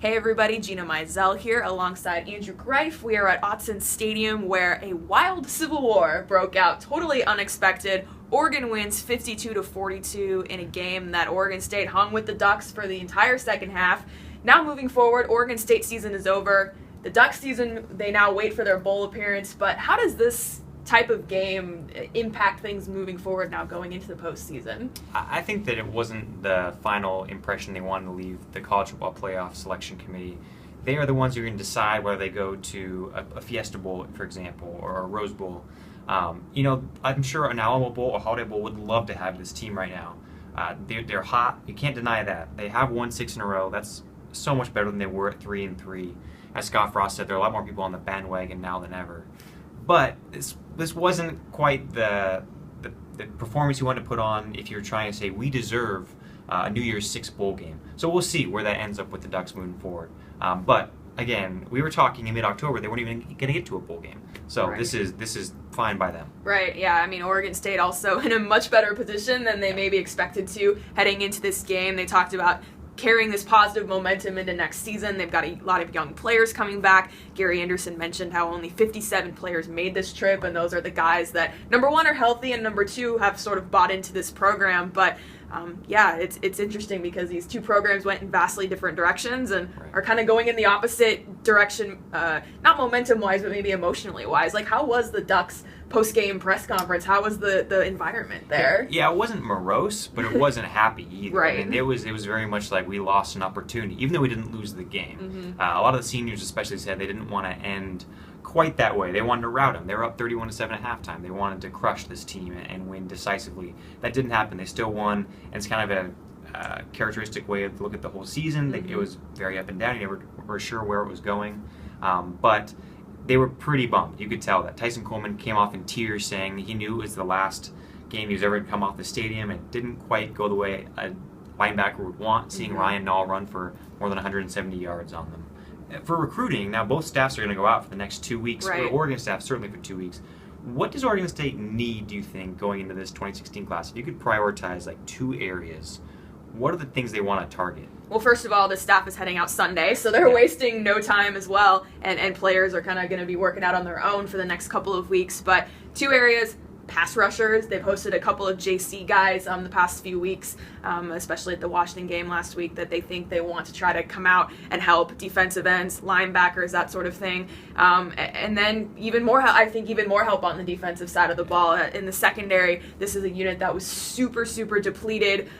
Hey everybody, Gina Mizell here alongside Andrew Greif. We are at Autzen Stadium where a wild civil war broke out, totally unexpected. Oregon wins 52-42 in a game that Oregon State hung with the Ducks for the entire second half. Now moving forward, Oregon State season is over. The Ducks season, they now wait for their bowl appearance, but how does this type of game impact things moving forward now going into the postseason? I think that it wasn't the final impression they wanted to leave the college football playoff selection committee. They are the ones who are going to decide whether they go to a Fiesta Bowl, for example, or a Rose Bowl. I'm sure an Alamo Bowl or Holiday Bowl would love to have this team right now. They're hot. You can't deny that. They have won 6 in a row. That's so much better than they were at 3-3. As Scott Frost said, there are a lot more people on the bandwagon now than ever. But this wasn't quite the performance you want to put on if you're trying to say we deserve a New Year's Six bowl game. So we'll see where that ends up with the Ducks moving forward. But again, we were talking in mid-October they weren't even going to get to a bowl game. So right. This is fine by them. Right, yeah. I mean, Oregon State also in a much better position than they maybe expected to heading into this game. They talked about carrying this positive momentum into next season. They've got a lot of young players coming back. Gary Anderson mentioned how only 57 players made this trip, and those are the guys that, number one, are healthy, and number two, have sort of bought into this program. But it's interesting because these two programs went in vastly different directions and are kind of going in the opposite direction, not momentum-wise, but maybe emotionally-wise. Like, how was the Ducks post-game press conference? How was the environment there? Yeah, it wasn't morose, but it wasn't happy either. Right. I mean, it was very much like we lost an opportunity, even though we didn't lose the game. A lot of the seniors especially said they didn't want to end quite that way. They wanted to rout them. They were up 31-7 at halftime. They wanted to crush this team and win decisively. That didn't happen. They still won, and it's kind of a characteristic way to look at the whole season. It was very up and down. You never were sure where it was going, but they were pretty bummed. You could tell that. Tyson Coleman came off in tears saying he knew it was the last game he was ever going to come off the stadium. It didn't quite go the way a linebacker would want, seeing Ryan Nall run for more than 170 yards on them. For recruiting, now both staffs are going to go out for the next 2 weeks. Right. For Oregon staff, certainly for 2 weeks. What does Oregon State need, do you think, going into this 2016 class? If you could prioritize like 2 areas, what are the things they want to target? Well, first of all, the staff is heading out Sunday, so they're wasting no time as well, and players are kind of going to be working out on their own for the next couple of weeks. But 2 areas: pass rushers. They've hosted a couple of JC guys the past few weeks, especially at the Washington game last week, that they think they want to try to come out and help defensive ends, linebackers, that sort of thing. And then even more help on the defensive side of the ball. In the secondary, this is a unit that was super, super depleted.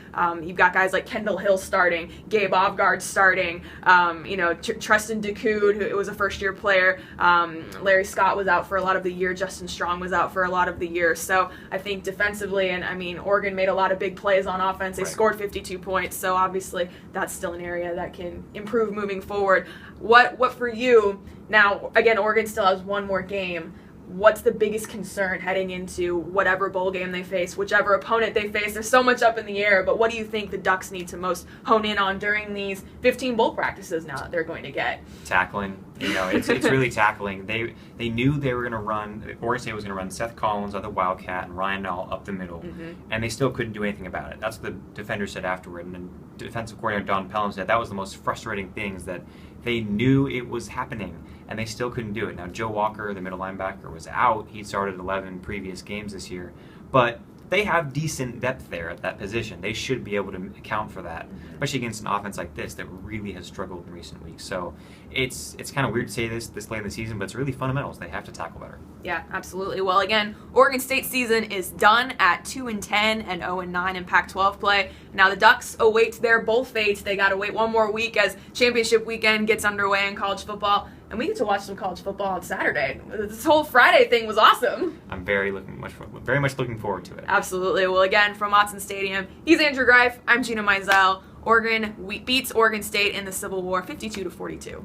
You've got guys like Kendall Hill starting, Gabe Ovgaard starting, Tristan Decoud, who was a first-year player. Larry Scott was out for a lot of the year. Justin Strong was out for a lot of the year. So I think defensively, and I mean, Oregon made a lot of big plays on offense. They scored 52 points, so obviously that's still an area that can improve moving forward. What for you? Now, again, Oregon still has one more game. What's the biggest concern heading into whatever bowl game they face, whichever opponent they face? There's so much up in the air, but what do you think the Ducks need to most hone in on during these 15 bowl practices now that they're going to get? Tackling. It's really tackling. They knew they were going to run, Oregon State was going to run Seth Collins on the Wildcat and Ryan Nall up the middle, and they still couldn't do anything about it. That's what the defender said afterward, and then defensive coordinator Don Pelham said that was the most frustrating things, that they knew it was happening, and they still couldn't do it. Now, Joe Walker, the middle linebacker, was out. He'd started 11 previous games this year, but they have decent depth there at that position. They should be able to account for that, especially against an offense like this that really has struggled in recent weeks. So it's kind of weird to say this late in the season, but it's really fundamentals. They have to tackle better. Yeah, absolutely. Well, again, Oregon State season is done at 2-10 and 0-9 in Pac-12 play. Now the Ducks await their bowl fate. They got to wait one more week as championship weekend gets underway in college football. And we get to watch some college football on Saturday. This whole Friday thing was awesome. I'm very much looking forward to it. Absolutely. Well, again, from Autzen Stadium, he's Andrew Greif. I'm Gina Mizell. Oregon beats Oregon State in the Civil War 52-42.